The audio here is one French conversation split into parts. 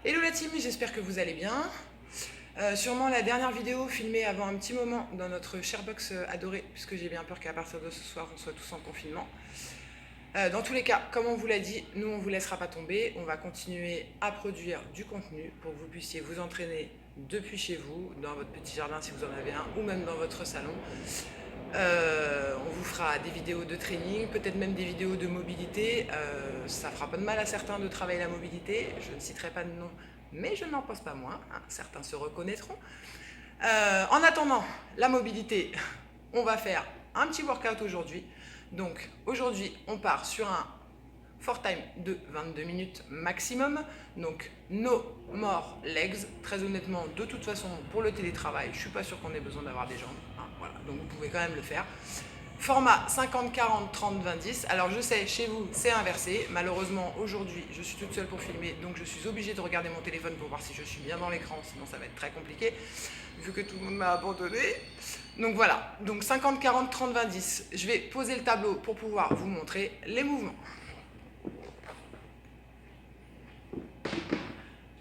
Hello la team, j'espère que vous allez bien. Sûrement la dernière vidéo filmée avant un petit moment dans notre Sharebox adoré, puisque j'ai bien peur qu'à partir de ce soir on soit tous en confinement. Dans tous les cas, comme on vous l'a dit, nous on ne vous laissera pas tomber, on va continuer à produire du contenu pour que vous puissiez vous entraîner depuis chez vous, dans votre petit jardin si vous en avez un, ou même dans votre salon. On vous fera des vidéos de training, peut-être même des vidéos de mobilité. Ça fera pas de mal à certains de travailler la mobilité. Je ne citerai pas de nom, mais je n'en pense pas moins. Hein. Certains se reconnaîtront. En attendant, la mobilité, on va faire un petit workout aujourd'hui. Donc aujourd'hui, on part sur un for time de 22 minutes maximum. Donc no more legs. Très honnêtement, de toute façon, pour le télétravail, je ne suis pas sûre qu'on ait besoin d'avoir des jambes. Hein, voilà. Donc vous pouvez quand même le faire. Format 50, 40, 30, 20, 10. Alors je sais, chez vous, c'est inversé. Malheureusement, aujourd'hui, je suis toute seule pour filmer, donc je suis obligée de regarder mon téléphone pour voir si je suis bien dans l'écran, sinon ça va être très compliqué, vu que tout le monde m'a abandonné. Donc voilà, donc 50, 40, 30, 20, 10. Je vais poser le tableau pour pouvoir vous montrer les mouvements.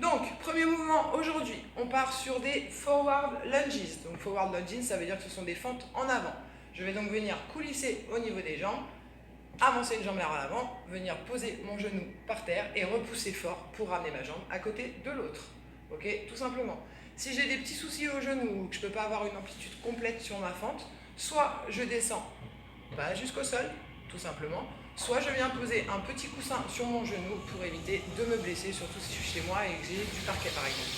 Donc, premier mouvement aujourd'hui, on part sur des forward lunges. Donc forward lunges, ça veut dire que ce sont des fentes en avant. Je vais donc venir coulisser au niveau des jambes, avancer une jambe vers l'avant, venir poser mon genou par terre et repousser fort pour ramener ma jambe à côté de l'autre. Ok, tout simplement. Si j'ai des petits soucis au genou ou que je ne peux pas avoir une amplitude complète sur ma fente, soit je descends jusqu'au sol, tout simplement, soit je viens poser un petit coussin sur mon genou pour éviter de me blesser, surtout si je suis chez moi et que j'ai du parquet par exemple.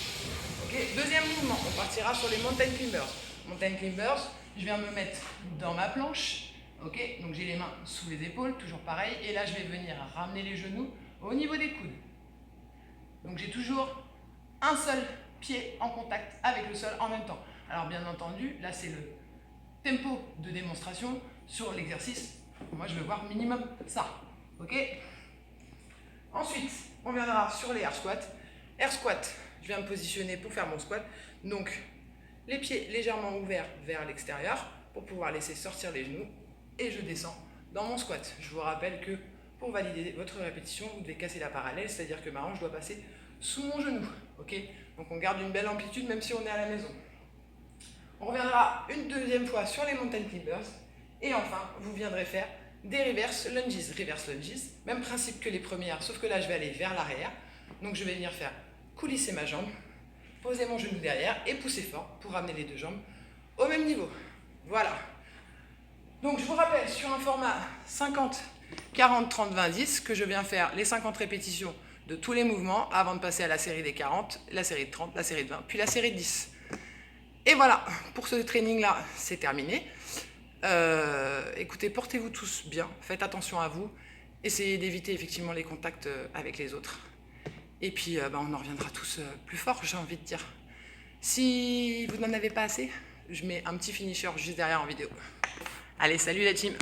Okay. Deuxième mouvement, on partira sur les mountain climbers. Mountain climbers, je viens me mettre dans ma planche, ok, donc j'ai les mains sous les épaules, toujours pareil, et là je vais venir ramener les genoux au niveau des coudes. Donc j'ai toujours un seul pied en contact avec le sol en même temps. Alors bien entendu, là c'est le tempo de démonstration sur l'exercice. Moi je veux voir minimum ça, ok. Ensuite, on viendra sur les air squats. Air squat, je viens me positionner pour faire mon squat. Donc les pieds légèrement ouverts vers l'extérieur pour pouvoir laisser sortir les genoux et je descends dans mon squat. Je vous rappelle que pour valider votre répétition, vous devez casser la parallèle, c'est-à-dire que ma hanche doit passer sous mon genou. Okay, donc on garde une belle amplitude même si on est à la maison. On reviendra une deuxième fois sur les mountain climbers et enfin vous viendrez faire des reverse lunges. Reverse lunges, même principe que les premières, sauf que là je vais aller vers l'arrière. Donc je vais venir faire coulisser ma jambe, poser mon genou derrière et pousser fort pour ramener les deux jambes au même niveau. Voilà. Donc je vous rappelle sur un format 50, 40, 30, 20, 10 que je viens faire les 50 répétitions de tous les mouvements avant de passer à la série des 40, la série de 30, la série de 20, puis la série de 10. Et voilà, pour ce training-là, c'est terminé. Écoutez, portez-vous tous bien, faites attention à vous, essayez d'éviter effectivement les contacts avec les autres. Et puis, on en reviendra tous plus fort, j'ai envie de dire. Si vous n'en avez pas assez, je mets un petit finisher juste derrière en vidéo. Allez, salut la team!